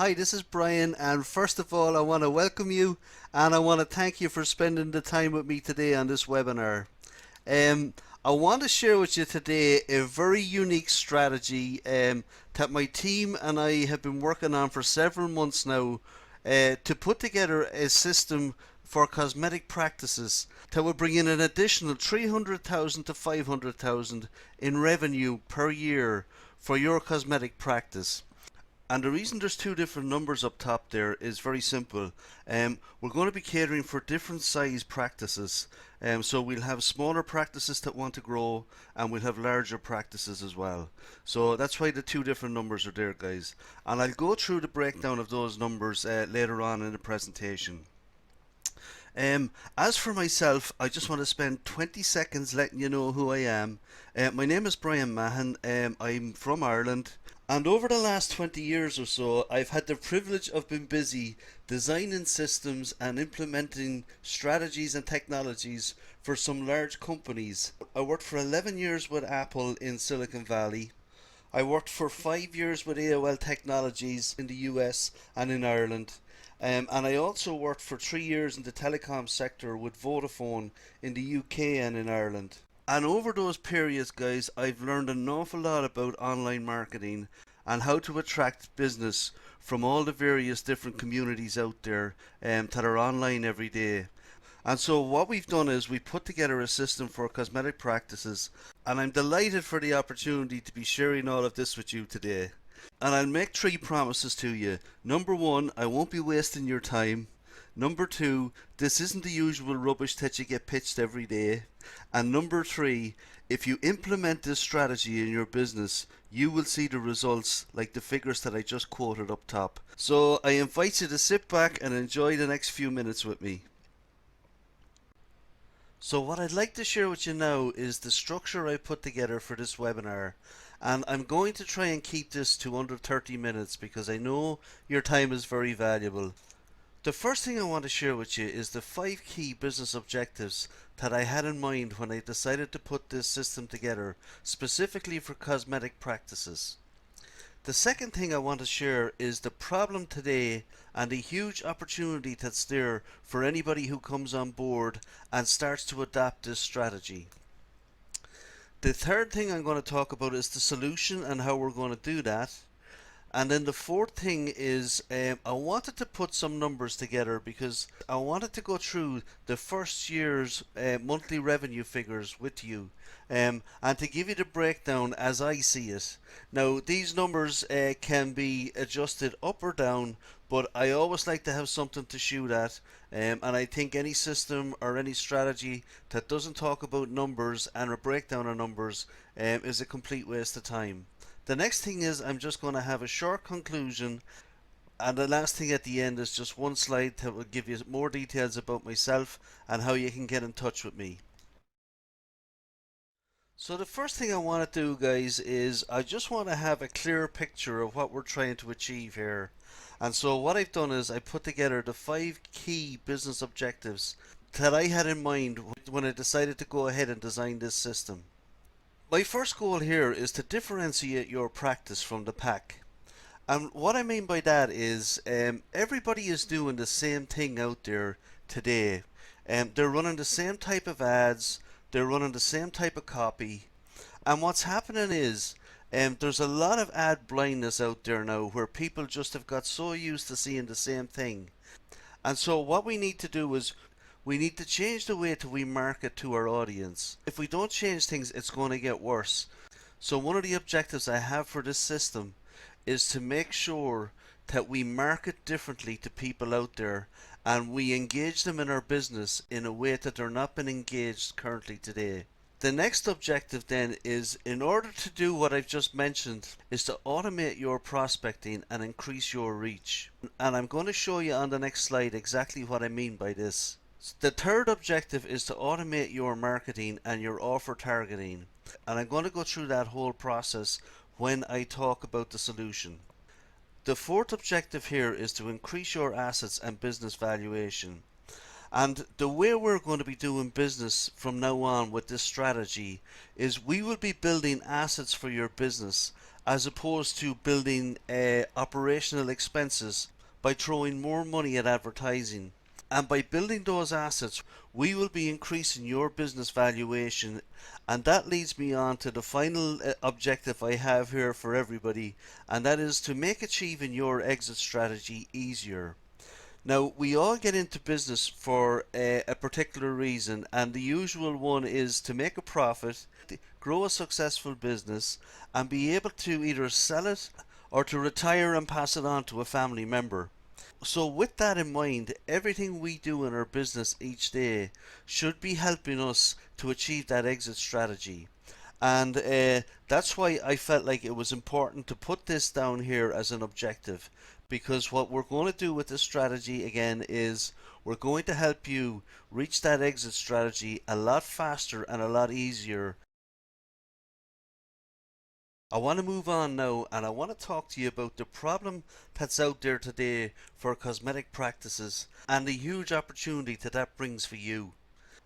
Hi, this is Brian, and first of all, I want to welcome you and I want to thank you for spending the time with me today on this webinar. Um, I want to share with you today a very unique strategy that my team and I have been working on for several months now to put together a system for cosmetic practices that will bring in an additional 300,000 to 500,000 in revenue per year for your cosmetic practice. And the reason there's two different numbers up top there is very simple. We're going to be catering for different size practices. So we'll have smaller practices that want to grow, and we'll have larger practices as well. So that's why the two different numbers are there, guys. And I'll go through the breakdown of those numbers later on in the presentation. As for myself, I just want to spend 20 seconds letting you know who I am. My name is Brian Mahan. I'm from Ireland. And over the last 20 years or so, I've had the privilege of being busy designing systems and implementing strategies and technologies for some large companies. I worked for 11 years with Apple in Silicon Valley. I worked for 5 years with AOL Technologies in the US and in Ireland. And I also worked for 3 years in the telecom sector with Vodafone in the UK and in Ireland. And over those periods, guys, I've learned an awful lot about online marketing and how to attract business from all the various different communities out there that are online every day. And so what we've done is we put together a system for cosmetic practices, and I'm delighted for the opportunity to be sharing all of this with you today. And I'll make three promises to you. Number one, I won't be wasting your time. Number two, this isn't the usual rubbish that you get pitched every day. And number three, if you implement this strategy in your business, you will see the results like the figures that I just quoted up top. So I invite you to sit back and enjoy the next few minutes with me. So what I'd like to share with you now is the structure I put together for this webinar. And I'm going to try and keep this to under 30 minutes because I know your time is very valuable. The first thing I want to share with you is the 5 key business objectives that I had in mind when I decided to put this system together, specifically for cosmetic practices. The second thing I want to share is the problem today and the huge opportunity that's there for anybody who comes on board and starts to adopt this strategy. The third thing I'm going to talk about is the solution and how we're going to do that. And then the fourth thing is I wanted to put some numbers together because I wanted to go through the first year's monthly revenue figures with you and to give you the breakdown as I see it. Now these numbers can be adjusted up or down, but I always like to have something to shoot at, and I think any system or any strategy that doesn't talk about numbers and a breakdown of numbers is a complete waste of time. The next thing is I'm just going to have a short conclusion, and the last thing at the end is just one slide that will give you more details about myself and how you can get in touch with me. So the first thing I want to do, guys, is I just want to have a clear picture of what we're trying to achieve here. And so what I've done is I put together the 5 key business objectives that I had in mind when I decided to go ahead and design this system. My first goal here is to differentiate your practice from the pack. And what I mean by that is everybody is doing the same thing out there today. They're running the same type of ads, they're running the same type of copy. And what's happening is there's a lot of ad blindness out there now where people just have got so used to seeing the same thing. And so what we need to do is we need to change the way that we market to our audience. If we don't change things, it's going to get worse. So one of the objectives I have for this system is to make sure that we market differently to people out there and we engage them in our business in a way that they're not being engaged currently today. The next objective then is, in order to do what I've just mentioned, is to automate your prospecting and increase your reach. And I'm going to show you on the next slide exactly what I mean by this. The third objective is to automate your marketing and your offer targeting, and I'm going to go through that whole process when I talk about the solution. The fourth objective here is to increase your assets and business valuation. And the way we're going to be doing business from now on with this strategy is we will be building assets for your business as opposed to building operational expenses by throwing more money at advertising. And by building those assets, we will be increasing your business valuation. And that leads me on to the final objective I have here for everybody, and that is to make achieving your exit strategy easier. Now, we all get into business for a particular reason, and the usual one is to make a profit, grow a successful business, and be able to either sell it or to retire and pass it on to a family member. So, with that in mind, everything we do in our business each day should be helping us to achieve that exit strategy. And that's why I felt like it was important to put this down here as an objective. Because what we're going to do with this strategy again is we're going to help you reach that exit strategy a lot faster and a lot easier. I want to move on now and I want to talk to you about the problem that's out there today for cosmetic practices and the huge opportunity that that brings for you.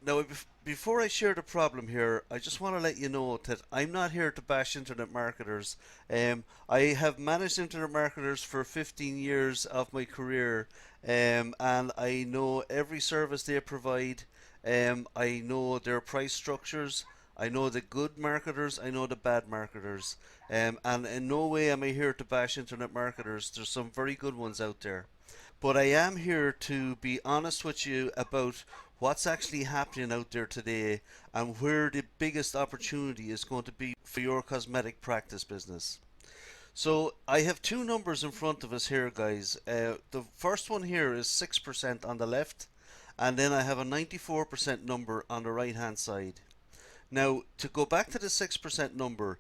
Now, before I share the problem here, I just want to let you know that I'm not here to bash internet marketers. I have managed internet marketers for 15 years of my career, and I know every service they provide. I know their price structures. I know the good marketers. I know the bad marketers. And in no way am I here to bash internet marketers. There's some very good ones out there. But I am here to be honest with you about what's actually happening out there today and where the biggest opportunity is going to be for your cosmetic practice business. So I have two numbers in front of us here, guys. The first one here is 6% on the left, and then I have a 94% number on the right hand side. Now, to go back to the 6% number,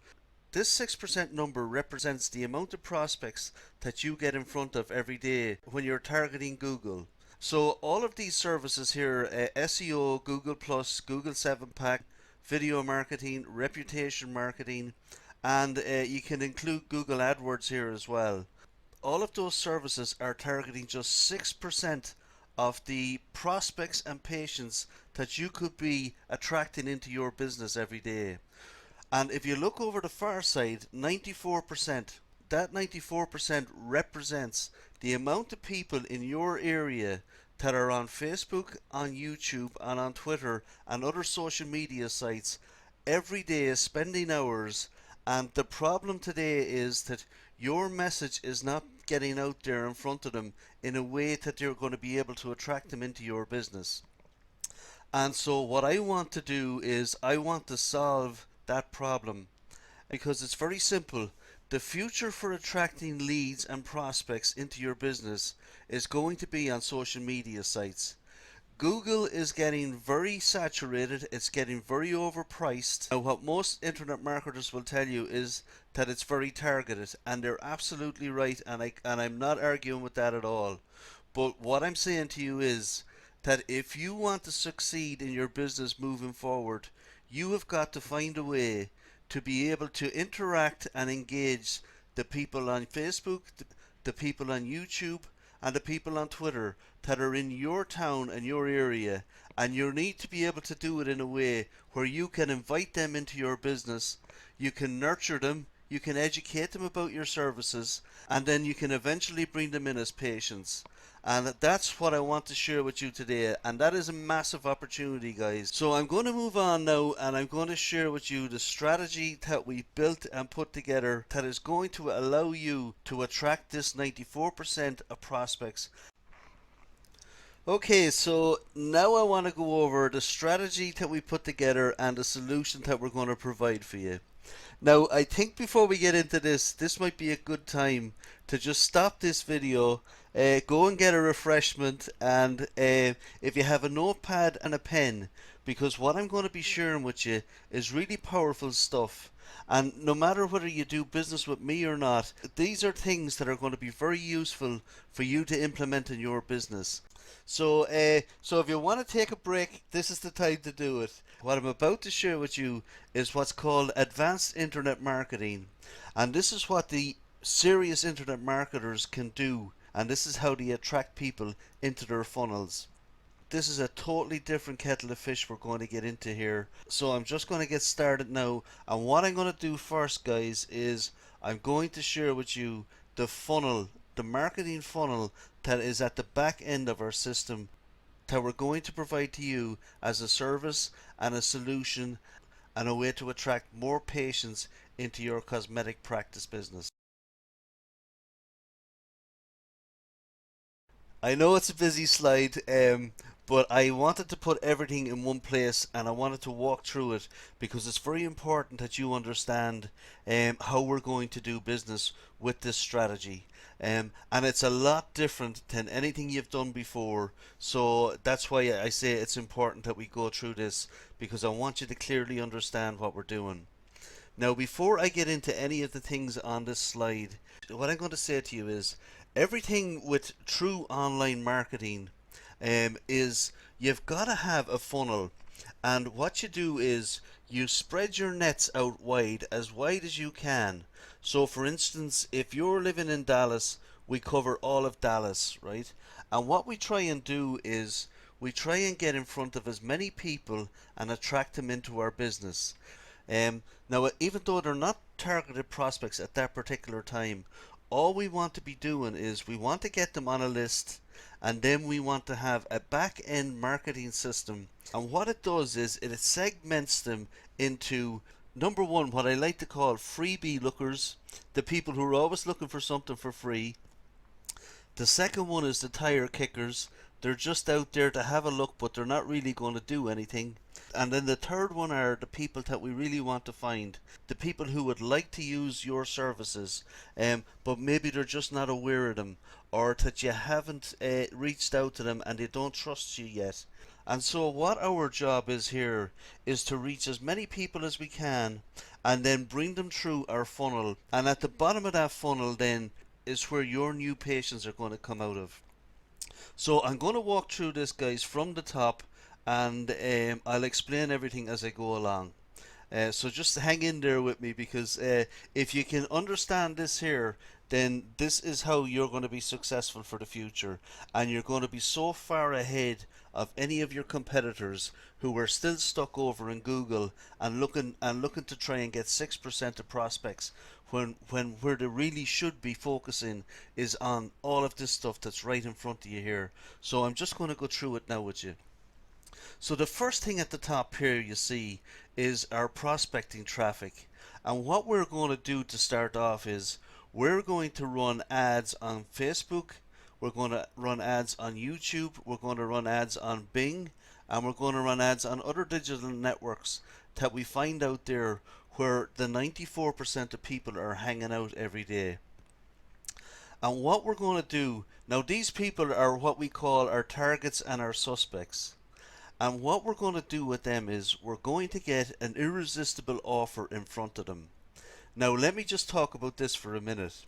this 6% number represents the amount of prospects that you get in front of every day when you're targeting Google. So all of these services here, SEO, Google Plus, Google 7 Pack, video marketing, reputation marketing, and you can include Google AdWords here as well. All of those services are targeting just 6% of the prospects and patients that you could be attracting into your business every day. And if you look over the far side, 94%, that 94% represents the amount of people in your area that are on Facebook, on YouTube, and on Twitter and other social media sites every day spending hours. And the problem today is that your message is not getting out there in front of them in a way that you're going to be able to attract them into your business. And so what I want to do is I want to solve that problem because it's very simple. The future for attracting leads and prospects into your business is going to be on social media sites. Google is getting very saturated, it's getting very overpriced. Now, what most internet marketers will tell you is that it's very targeted, and they're absolutely right, and I'm not arguing with that at all. But what I'm saying to you is that if you want to succeed in your business moving forward, you have got to find a way to be able to interact and engage the people on Facebook, the people on YouTube, and the people on Twitter that are in your town and your area. And you need to be able to do it in a way where you can invite them into your business, you can nurture them, you can educate them about your services, and then you can eventually bring them in as patients. And that's what I want to share with you today, and that is a massive opportunity, guys. So I'm going to move on now, and I'm going to share with you the strategy that we built and put together that is going to allow you to attract this 94% of prospects. Okay, so now I want to go over the strategy that we put together and the solution that we're going to provide for you. Now, I think before we get into this, this might be a good time to just stop this video, go and get a refreshment, and if you have a notepad and a pen, because what I'm going to be sharing with you is really powerful stuff. And no matter whether you do business with me or not, these are things that are going to be very useful for you to implement in your business. So if you want to take a break, this is the time to do it. What I'm about to share with you is what's called advanced internet marketing. And this is what the serious internet marketers can do. And this is how they attract people into their funnels. This is a totally different kettle of fish we're going to get into here. So I'm just going to get started now. And what I'm going to do first, guys, is I'm going to share with you the funnel, the marketing funnel that is at the back end of our system that we're going to provide to you as a service and a solution and a way to attract more patients into your cosmetic practice business. I know it's a busy slide, but I wanted to put everything in one place and I wanted to walk through it because it's very important that you understand how we're going to do business with this strategy. And it's a lot different than anything you've done before. So that's why I say it's important that we go through this because I want you to clearly understand what we're doing. Now, before I get into any of the things on this slide, what I'm going to say to you is everything with true online marketing is you've got to have a funnel. And what you do is you spread your nets out wide as you can. So, for instance, if you're living in Dallas, we cover all of Dallas, right? And what we try and do is we try and get in front of as many people and attract them into our business. Now, even though they're not targeted prospects at that particular time, all we want to be doing is we want to get them on a list and then we want to have a back end marketing system. And what it does is it segments them into number one, what I like to call freebie lookers, the people who are always looking for something for free. The second one is the tire kickers. They're just out there to have a look, but they're not really going to do anything. And then the third one are the people that we really want to find. The people who would like to use your services, but maybe they're just not aware of them, or that you haven't reached out to them and they don't trust you yet. And so, what our job is here is to reach as many people as we can and then bring them through our funnel. And at the bottom of that funnel, then, is where your new patients are going to come out of. So I'm going to walk through this, guys, from the top, and I'll explain everything as I go along. So just hang in there with me because if you can understand this here, then this is how you're going to be successful for the future, and you're going to be so far ahead of any of your competitors who are still stuck over in Google and looking to try and get 6% of prospects when where they really should be focusing is on all of this stuff that's right in front of you here. So I'm just going to go through it now with you. So the first thing at the top here you see is our prospecting traffic. And what we're going to do to start off is we're going to run ads on Facebook, we're going to run ads on YouTube, we're going to run ads on Bing, and we're going to run ads on other digital networks that we find out there where the 94% of people are hanging out every day. And what we're going to do now, these people are what we call our targets and our suspects. And what we're going to do with them is we're going to get an irresistible offer in front of them. Now, let me just talk about this for a minute.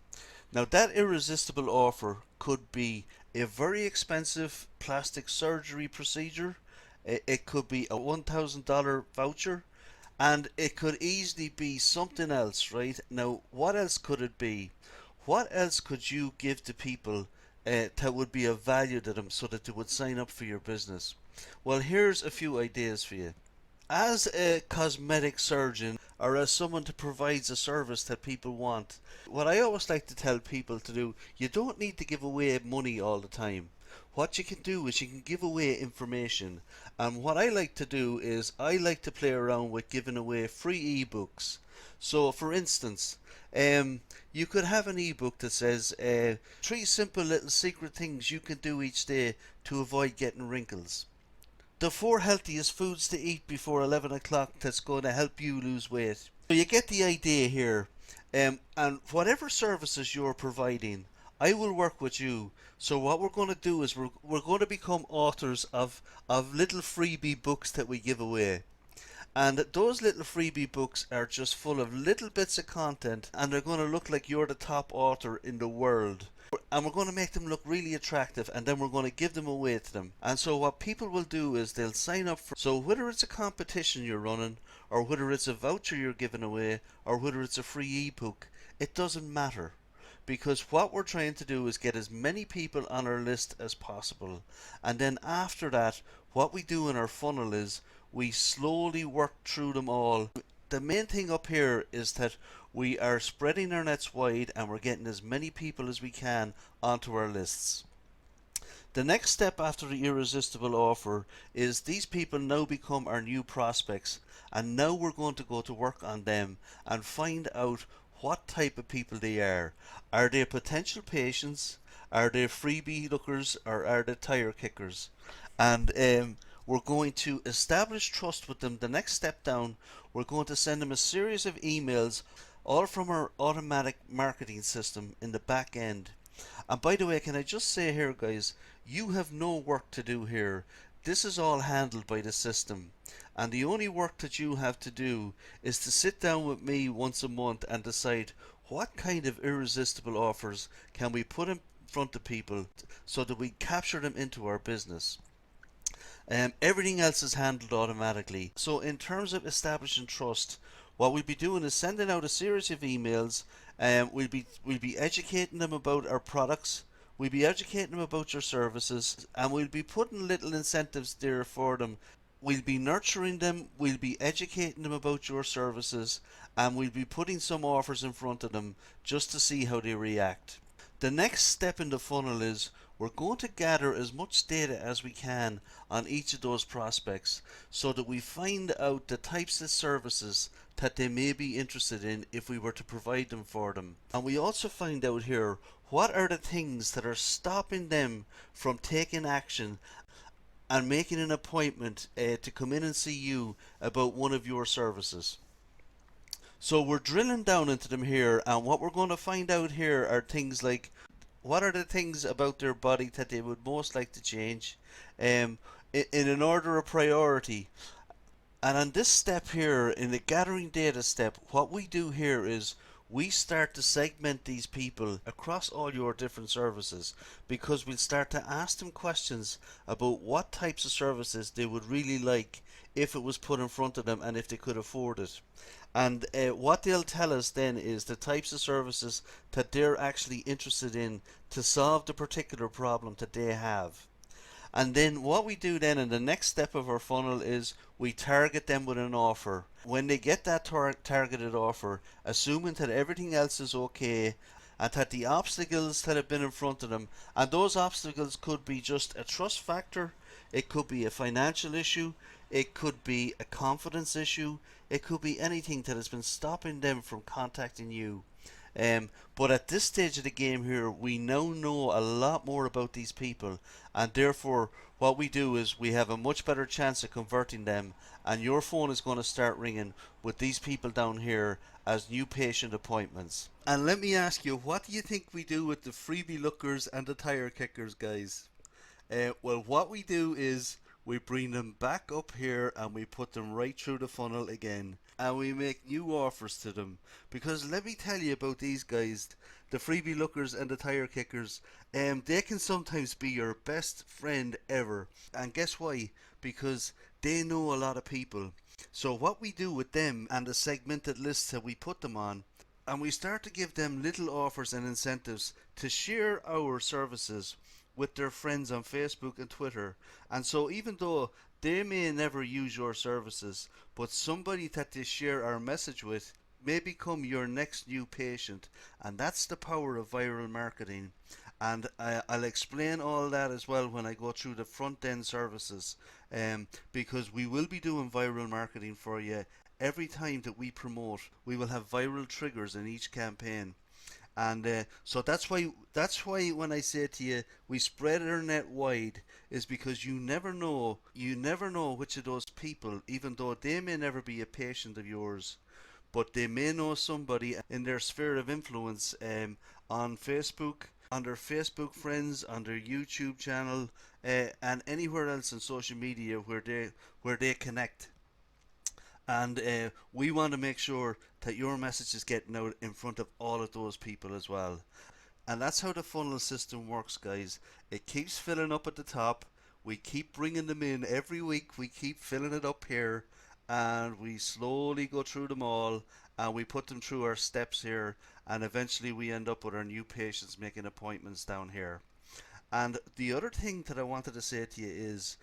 Now, that irresistible offer could be a very expensive plastic surgery procedure, it could be a $1,000 voucher, and it could easily be something else, right? Now, what else could it be? What else could you give to people that would be of value to them so that they would sign up for your business? Well, here's a few ideas for you. As a cosmetic surgeon or as someone that provides a service that people want, what I always like to tell people to do, you don't need to give away money all the time. What you can do is you can give away information. And what I like to do is I like to play around with giving away free ebooks. So, for instance, you could have an ebook that says 3 simple little secret things you can do each day to avoid getting wrinkles. The 4 healthiest foods to eat before 11 o'clock that's going to help you lose weight. So you get the idea here. And whatever services you're providing, I will work with you. So what we're going to do is we're going to become authors of little freebie books that we give away. And those little freebie books are just full of little bits of content and they're going to look like you're the top author in the world. And we're going to make them look really attractive and then we're going to give them away to them. And so what people will do is they'll sign up for, so whether it's a competition you're running or whether it's a voucher you're giving away or whether it's a free ebook, it doesn't matter. because what we're trying to do is get as many people on our list as possible. And then after that, what we do in our funnel is we slowly work through them all. The main thing up here is that we are spreading our nets wide and we're getting as many people as we can onto our lists. The next step after the irresistible offer is these people now become our new prospects, and now we're going to go to work on them and find out what type of people they are. Are they potential patients? Are they freebie lookers? Or are they tire kickers? And we're going to establish trust with them. The next step down, we're going to send them a series of emails, all from our automatic marketing system in the back end. And by the way, can I just say here, guys, you have no work to do here. This is all handled by the system. And the only work that you have to do is to sit down with me once a month and decide what kind of irresistible offers can we put in front of people so that we capture them into our business. Everything else is handled automatically. So in terms of establishing trust, what we'll be doing is sending out a series of emails. We'll be educating them about our products. We'll be educating them about your services, and we'll be putting little incentives there for them. We'll be nurturing them. We'll be educating them about your services, and we'll be putting some offers in front of them just to see how they react. The next step in the funnel is we're going to gather as much data as we can on each of those prospects so that we find out the types of services that they may be interested in if we were to provide them for them. And we also find out here what are the things that are stopping them from taking action and making an appointment to come in and see you about one of your services. So we're drilling down into them here, and what we're going to find out here are things like what are the things about their body that they would most like to change, in an order of priority. And on this step here, in the gathering data step, what we do here is we start to segment these people across all your different services, because we'll start to ask them questions about what types of services they would really like if it was put in front of them and if they could afford it. And what they'll tell us then is the types of services that they're actually interested in to solve the particular problem that they have. And then what we do then in the next step of our funnel is we target them with an offer. When they get that targeted offer, assuming that everything else is okay and that the obstacles that have been in front of them, and those obstacles could be just a trust factor, it could be a financial issue, it could be a confidence issue, it could be anything that has been stopping them from contacting you. But at this stage of the game here, we now know a lot more about these people, and therefore, what we do is we have a much better chance of converting them, and your phone is going to start ringing with these people down here as new patient appointments. And let me ask you, what do you think we do with the freebie lookers and the tire kickers, guys? Well, what we do is we bring them back up here and we put them right through the funnel again, and we make new offers to them. Because let me tell you about these guys, the freebie lookers and the tire kickers. They can sometimes be your best friend ever. And guess why? Because they know a lot of people. So what we do with them and the segmented lists that we put them on, and we start to give them little offers and incentives to share our services with their friends on Facebook and Twitter. And so even though they may never use your services, but somebody that they share our message with may become your next new patient. And that's the power of viral marketing. And I'll explain all that as well when I go through the front end services, because we will be doing viral marketing for you. Every time that we promote, we will have viral triggers in each campaign. And so that's why when I say to you we spread our net wide, is because you never know which of those people, even though they may never be a patient of yours, but they may know somebody in their sphere of influence, on Facebook, on their Facebook friends, on their YouTube channel, and anywhere else in social media where they connect. And we want to make sure that your message is getting out in front of all of those people as well. And that's how the funnel system works, guys. It keeps filling up at the top. We keep bringing them in every week. We keep filling it up here. and we slowly go through them all, and we put them through our steps here, and eventually we end up with our new patients making appointments down here. And the other thing that I wanted to say to you is,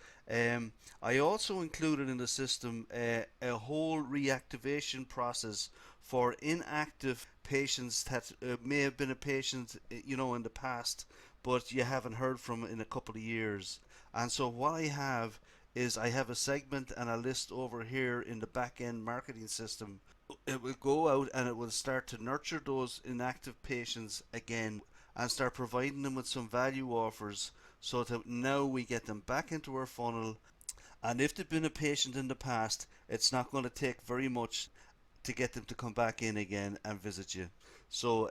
I also included in the system a whole reactivation process for inactive patients that may have been a patient, in the past, but you haven't heard from in a couple of years. And so what I have is I have a segment and a list over here in the back end marketing system. It will go out and it will start to nurture those inactive patients again and start providing them with some value offers so that now we get them back into our funnel. And if they've been a patient in the past, it's not going to take very much to get them to come back in again and visit you. So,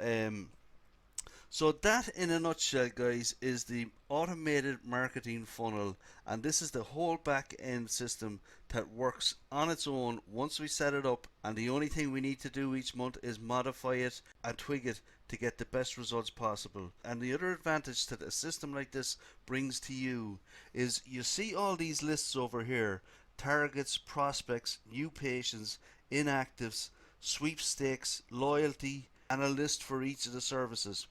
so that, in a nutshell, guys, is the automated marketing funnel, and this is the whole back end system that works on its own once we set it up. And the only thing we need to do each month is modify it and tweak it to get the best results possible. And the other advantage that a system like this brings to you is you see all these lists over here: targets, prospects, new patients, inactives, sweepstakes, loyalty, and a list for each of the services.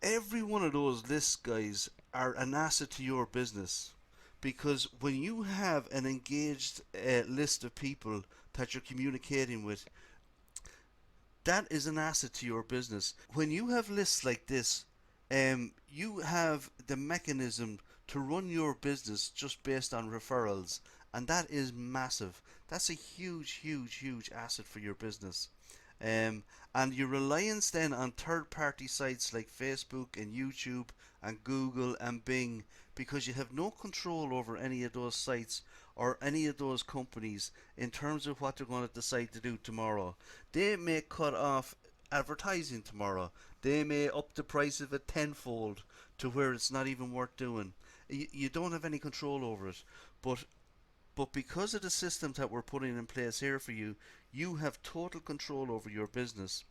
Every one of those lists, guys, are an asset to your business, because when you have an engaged list of people that you're communicating with, that is an asset to your business. When you have lists like this, you have the mechanism to run your business just based on referrals, and that is massive. That's a huge, huge, huge asset for your business. Um, and your reliance then on third party sites like Facebook and YouTube and Google and Bing, because you have no control over any of those sites or any of those companies in terms of what they're going to decide to do tomorrow. They may cut off advertising tomorrow. They may up the price of it tenfold to where it's not even worth doing. You don't have any control over it. But because of the systems that we're putting in place here for you, you have total control over your business.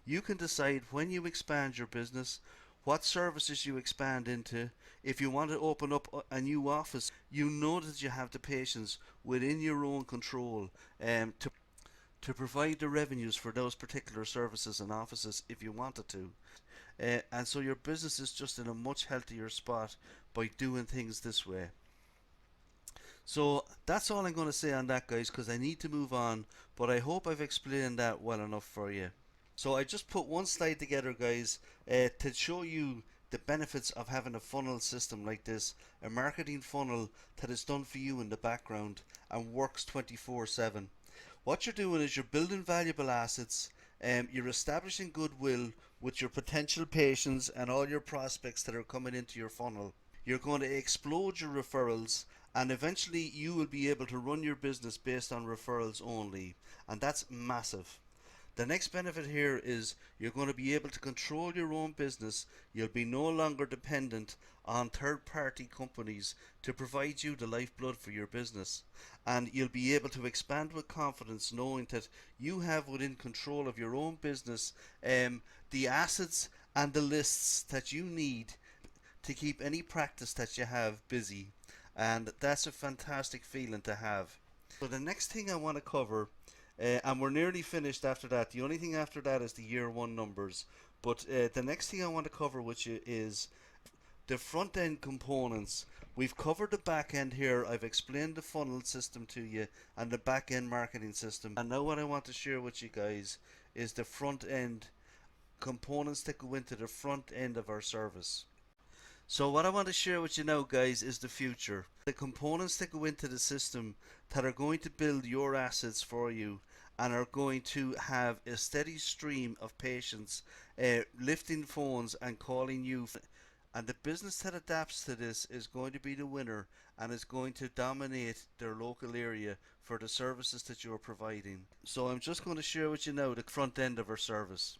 You can decide when you expand your business, what services you expand into. If you want to open up a new office, you know that you have the patience within your own control to provide the revenues for those particular services and offices if you wanted to. And so your business is just in a much healthier spot by doing things this way. So that's all I'm going to say on that, guys, because I need to move on. But I hope I've explained that well enough for you. So I just put one slide together, guys, to show you the benefits of having a funnel system like this, a marketing funnel that is done for you in the background and works 24/7. What you're doing is you're building valuable assets, you're establishing goodwill with your potential patients and all your prospects that are coming into your funnel. You're going to explode your referrals, and eventually you will be able to run your business based on referrals only, and that's massive. The next benefit here is you're going to be able to control your own business. You'll be no longer dependent on third party companies to provide you the lifeblood for your business. And you'll be able to expand with confidence knowing that you have within control of your own business the assets and the lists that you need to keep any practice that you have busy. And that's a fantastic feeling to have. So the next thing I want to cover, and we're nearly finished after that. The only thing after that is the year one numbers. But the next thing I want to cover with you is the front end components. We've covered the back end here. I've explained the funnel system to you and the back end marketing system. And now what I want to share with you guys is the front end components that go into the front end of our service. So what I want to share with you now, guys, is the future. The components that go into the system that are going to build your assets for you and are going to have a steady stream of patients lifting phones and calling you. And the business that adapts to this is going to be the winner and is going to dominate their local area for the services that you're providing. So I'm just going to share with you now the front end of our service.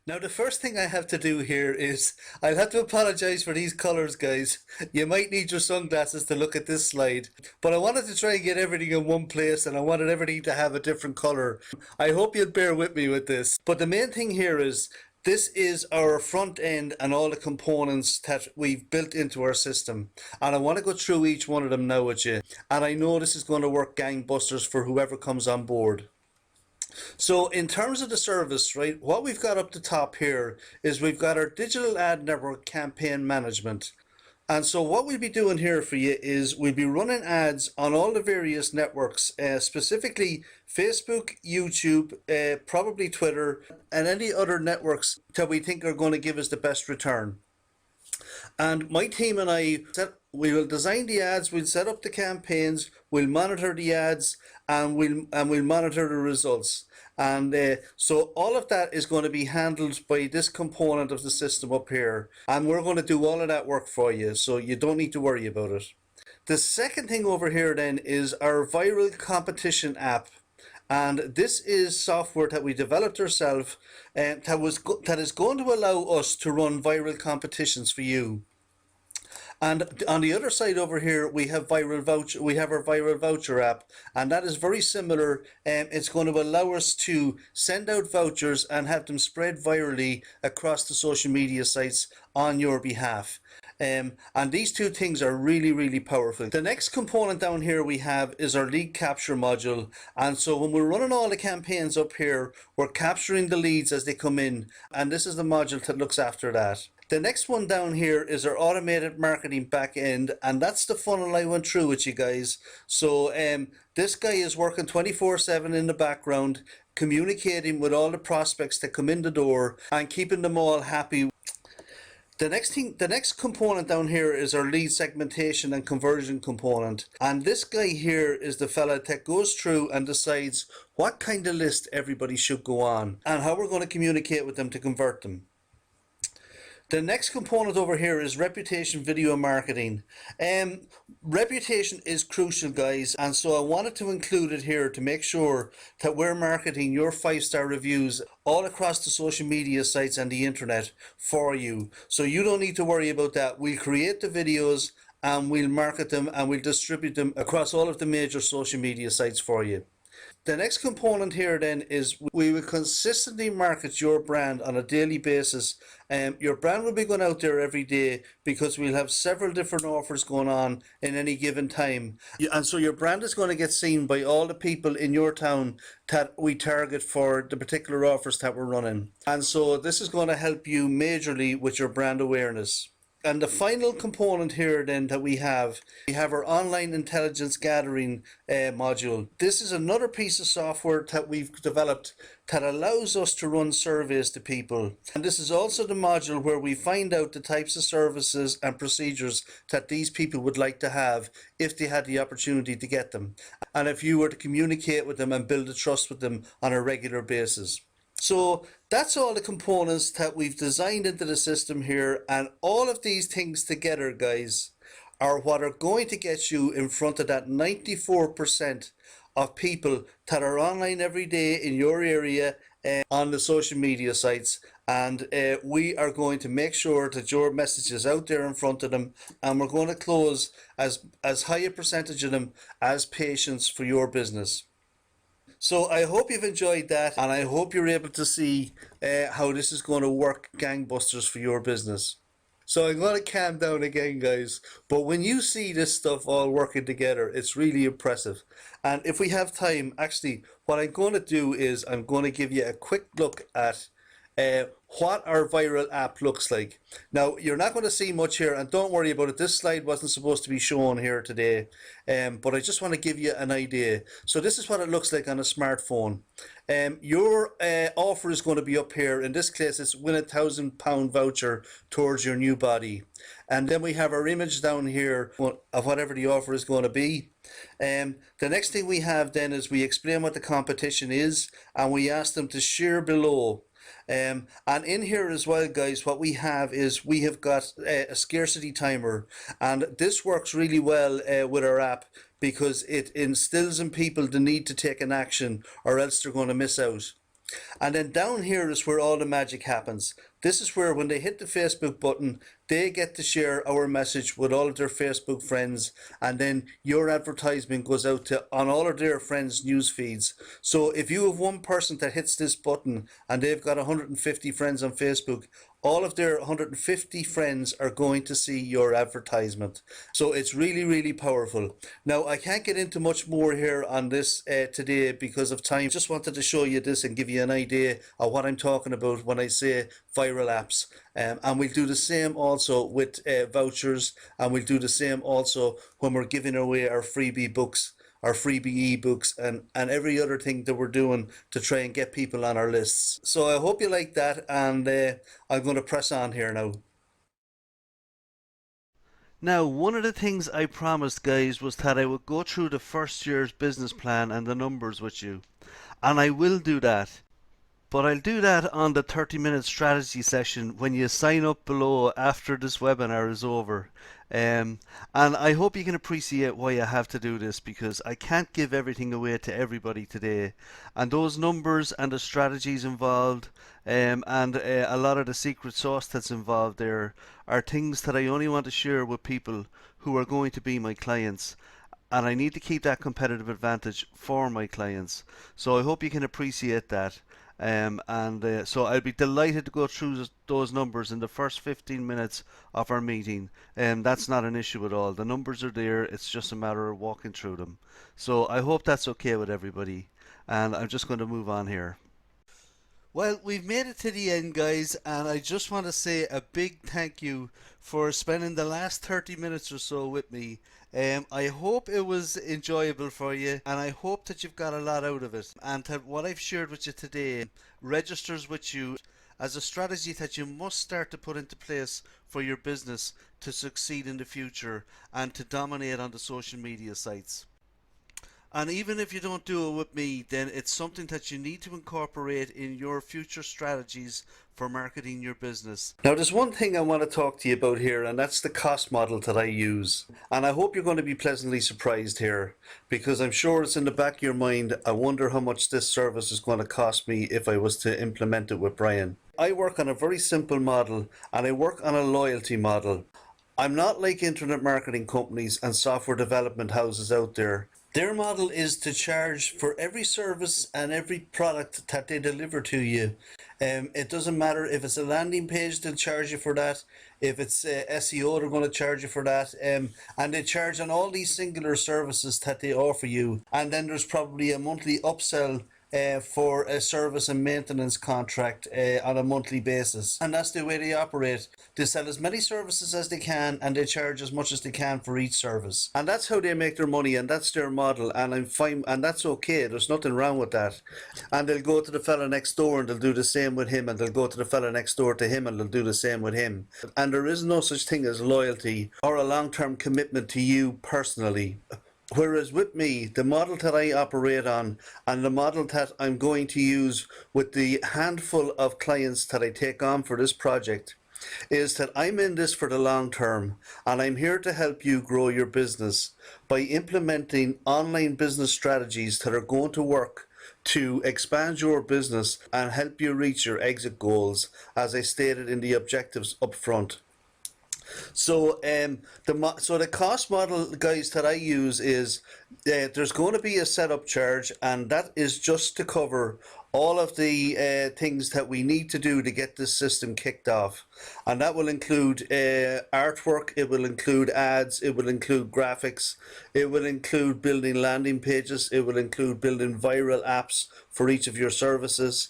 Now, the first thing I have to do here is I'll have to apologize for these colors, guys. You might need your sunglasses to look at this slide. But I wanted to try and get everything in one place and I wanted everything to have a different color. I hope you'll bear with me with this. But the main thing here is This is our front end and all the components that we've built into our system. And I want to go through each one of them now with you. And I know this is going to work gangbusters for whoever comes on board. So in terms of the service, right, what we've got up the top here is we've got our digital ad network campaign management. And so what we'll be doing here for you is we'll be running ads on all the various networks, specifically Facebook, YouTube, probably Twitter, and any other networks that we think are going to give us the best return. And my team and we will design the ads, we'll set up the campaigns, we'll monitor the ads, and we'll monitor the results. And so all of that is going to be handled by this component of the system up here. And we're going to do all of that work for you, so you don't need to worry about it. The second thing over here then is our viral competition app. And this is software that we developed ourselves that is going to allow us to run viral competitions for you. And on the other side over here, we have viral voucher. We have our viral voucher app, and that is very similar. It's going to allow us to send out vouchers and have them spread virally across the social media sites on your behalf. And these two things are really, really powerful. The next component down here we have is our lead capture module. And so when we're running all the campaigns up here, we're capturing the leads as they come in. And this is the module that looks after that. The next one down here is our automated marketing back end, and that's the funnel I went through with you guys. So this guy is working 24/7 in the background, communicating with all the prospects that come in the door and keeping them all happy. The next component down here is our lead segmentation and conversion component. And this guy here is the fella that goes through and decides what kind of list everybody should go on and how we're going to communicate with them to convert them. The next component over here is reputation video marketing. Reputation is crucial, guys, and so I wanted to include it here to make sure that we're marketing your 5-star reviews all across the social media sites and the internet for you. So you don't need to worry about that. We'll create the videos and we'll market them and we'll distribute them across all of the major social media sites for you. The next component here then is we will consistently market your brand on a daily basis. Your brand will be going out there every day because we'll have several different offers going on in any given time. And so your brand is going to get seen by all the people in your town that we target for the particular offers that we're running. And so this is going to help you majorly with your brand awareness. And the final component here then that we have our online intelligence gathering module. This is another piece of software that we've developed that allows us to run surveys to people. And this is also the module where we find out the types of services and procedures that these people would like to have if they had the opportunity to get them. And if you were to communicate with them and build a trust with them on a regular basis. So that's all the components that we've designed into the system here, and all of these things together, guys, are what are going to get you in front of that 94% of people that are online every day in your area on the social media sites. And we are going to make sure that your message is out there in front of them, and we're going to close as high a percentage of them as patients for your business. So I hope you've enjoyed that, and I hope you're able to see how this is going to work gangbusters for your business. So I'm going to calm down again, guys, but when you see this stuff all working together, it's really impressive. And if we have time, actually, what I'm going to do is I'm going to give you a quick look at what our viral app looks like. Now, you're not going to see much here, and don't worry about it. This slide wasn't supposed to be shown here today, but I just want to give you an idea. So this is what it looks like on a smartphone. Your offer is going to be up here. In this case, it's win £1,000 voucher towards your new body. And then we have our image down here of whatever the offer is going to be. The next thing we have then is we explain what the competition is, and we ask them to share below. And in here as well, guys, what we have is we have got a scarcity timer, and this works really well with our app because it instills in people the need to take an action or else they're going to miss out. And then down here is where all the magic happens. This is where when they hit the Facebook button, they get to share our message with all of their Facebook friends, and then your advertisement goes out to on all of their friends' news feeds. So if you have one person that hits this button and they've got 150 friends on Facebook, all of their 150 friends are going to see your advertisement. So it's really, really powerful. Now, I can't get into much more here on this today because of time. Just wanted to show you this and give you an idea of what I'm talking about when I say viral apps. And we'll do the same also with vouchers, and we'll do the same also when we're giving away our freebie books, our freebie ebooks, and every other thing that we're doing to try and get people on our lists. So I hope you like that, and I'm going to press on here now. Now, one of the things I promised, guys, was that I would go through the first year's business plan and the numbers with you. And I will do that. But I'll do that on the 30-minute strategy session when you sign up below after this webinar is over. And I hope you can appreciate why I have to do this, because I can't give everything away to everybody today. And those numbers and the strategies involved, and a lot of the secret sauce that's involved there, are things that I only want to share with people who are going to be my clients, and I need to keep that competitive advantage for my clients. So I hope you can appreciate that. And so I'll be delighted to go through those numbers in the first 15 minutes of our meeting. That's not an issue at all. The numbers are there. It's just a matter of walking through them. So I hope that's okay with everybody. And I'm just going to move on here. Well, we've made it to the end, guys, and I just want to say a big thank you for spending the last 30 minutes or so with me. I hope it was enjoyable for you, and I hope that you've got a lot out of it, and that what I've shared with you today registers with you as a strategy that you must start to put into place for your business to succeed in the future and to dominate on the social media sites. And even if you don't do it with me, then it's something that you need to incorporate in your future strategies for marketing your business. Now, there's one thing I want to talk to you about here, and that's the cost model that I use. And I hope you're going to be pleasantly surprised here, because I'm sure it's in the back of your mind. I wonder how much this service is going to cost me if I was to implement it with Brian. I work on a very simple model, and I work on a loyalty model. I'm not like internet marketing companies and software development houses out there. Their model is to charge for every service and every product that they deliver to you. It doesn't matter if it's a landing page, they'll charge you for that. If it's SEO, they're going to charge you for that. And they charge on all these singular services that they offer you. And then there's probably a monthly upsell for a service and maintenance contract on a monthly basis. And that's the way they operate. They sell as many services as they can, and they charge as much as they can for each service. And that's how they make their money, and that's their model. And I'm fine, and that's okay. There's nothing wrong with that. And they'll go to the fella next door and they'll do the same with him, and they'll go to the fella next door to him and they'll do the same with him. And there is no such thing as loyalty or a long-term commitment to you personally. Whereas with me, the model that I operate on and the model that I'm going to use with the handful of clients that I take on for this project is that I'm in this for the long term, and I'm here to help you grow your business by implementing online business strategies that are going to work to expand your business and help you reach your exit goals, as I stated in the objectives up front. So the cost model, guys, that I use is there's going to be a setup charge, and that is just to cover all of the things that we need to do to get this system kicked off. And that will include artwork, it will include ads, it will include graphics, it will include building landing pages, it will include building viral apps for each of your services.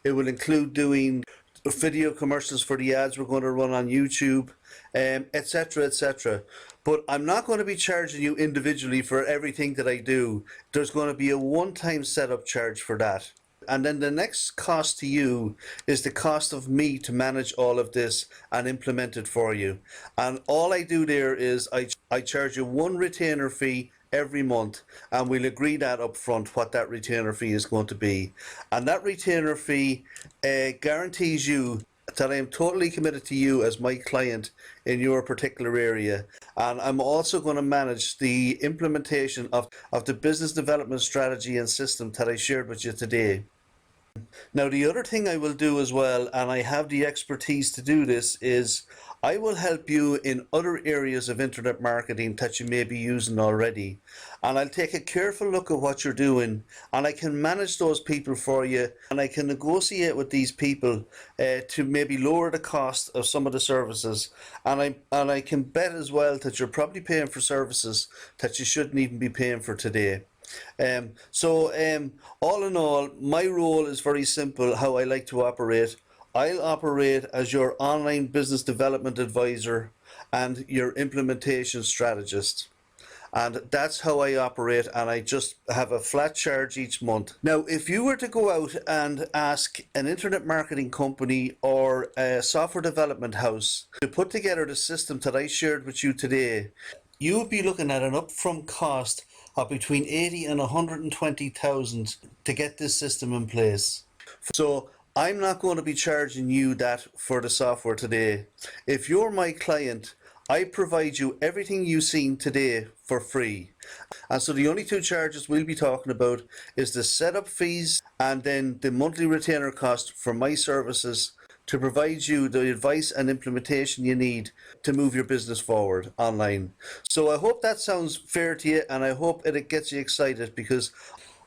It will include doing video commercials for the ads we're going to run on YouTube, etc., etc. But I'm not going to be charging you individually for everything that I do. There's going to be a one-time setup charge for that. And then the next cost to you is the cost of me to manage all of this and implement it for you. And all I do there is I charge you one retainer fee every month, and we'll agree that up front what that retainer fee is going to be. And that retainer fee guarantees you that I am totally committed to you as my client in your particular area. And I'm also going to manage the implementation of the business development strategy and system that I shared with you today. Now, the other thing I will do as well, and I have the expertise to do this, is I will help you in other areas of internet marketing that you may be using already. And I'll take a careful look at what you're doing, and I can manage those people for you, and I can negotiate with these people to maybe lower the cost of some of the services. And I can bet as well that you're probably paying for services that you shouldn't even be paying for today. All in all, my role is very simple how I like to operate. I'll operate as your online business development advisor and your implementation strategist. And that's how I operate, and I just have a flat charge each month. Now, if you were to go out and ask an internet marketing company or a software development house to put together the system that I shared with you today, you would be looking at an upfront cost of between 80 and 120,000 to get this system in place. So I'm not going to be charging you that for the software today. If you're my client, I provide you everything you've seen today for free. And so the only two charges we'll be talking about is the setup fees and then the monthly retainer cost for my services to provide you the advice and implementation you need to move your business forward online. So I hope that sounds fair to you, and I hope it gets you excited, because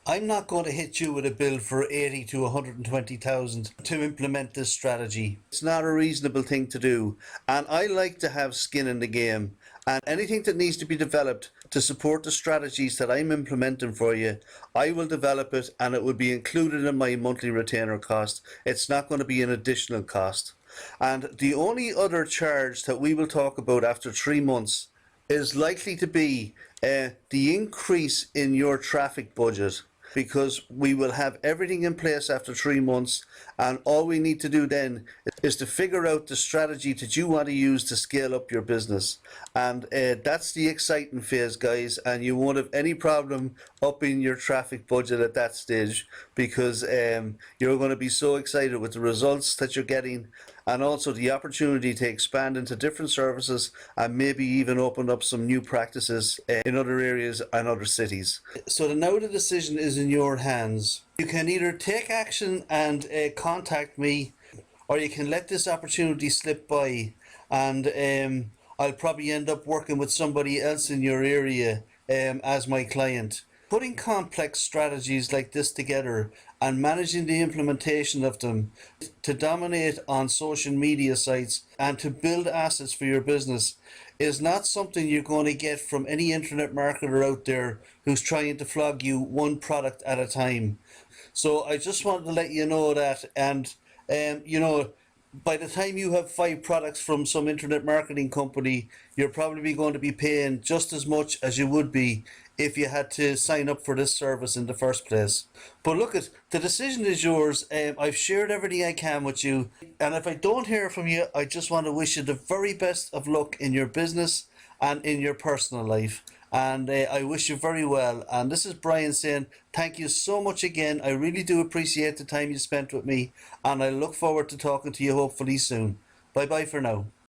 I'm not going to hit you with a bill for 80 to 120,000 to implement this strategy. It's not a reasonable thing to do, and I like to have skin in the game. And anything that needs to be developed to support the strategies that I'm implementing for you, I will develop it, and it will be included in my monthly retainer cost. It's not going to be an additional cost. And the only other charge that we will talk about after 3 months is likely to be the increase in your traffic budget, because we will have everything in place after 3 months, and all we need to do then is to figure out the strategy that you want to use to scale up your business. And that's the exciting phase, guys, and you won't have any problem upping your traffic budget at that stage, because you're going to be so excited with the results that you're getting, and also the opportunity to expand into different services and maybe even open up some new practices in other areas and other cities. So now the decision is in your hands. You can either take action and contact me, or you can let this opportunity slip by, and I'll probably end up working with somebody else in your area as my client. Putting complex strategies like this together and managing the implementation of them to dominate on social media sites and to build assets for your business is not something you're going to get from any internet marketer out there who's trying to flog you one product at a time. So I just wanted to let you know that, and by the time you have 5 products from some internet marketing company, you're probably going to be paying just as much as you would be if you had to sign up for this service in the first place. But look, the decision is yours. I've shared everything I can with you, and if I don't hear from you, I just want to wish you the very best of luck in your business and in your personal life. And I wish you very well. And this is Brian saying thank you so much again. I really do appreciate the time you spent with me, and I look forward to talking to you hopefully soon. Bye bye for now.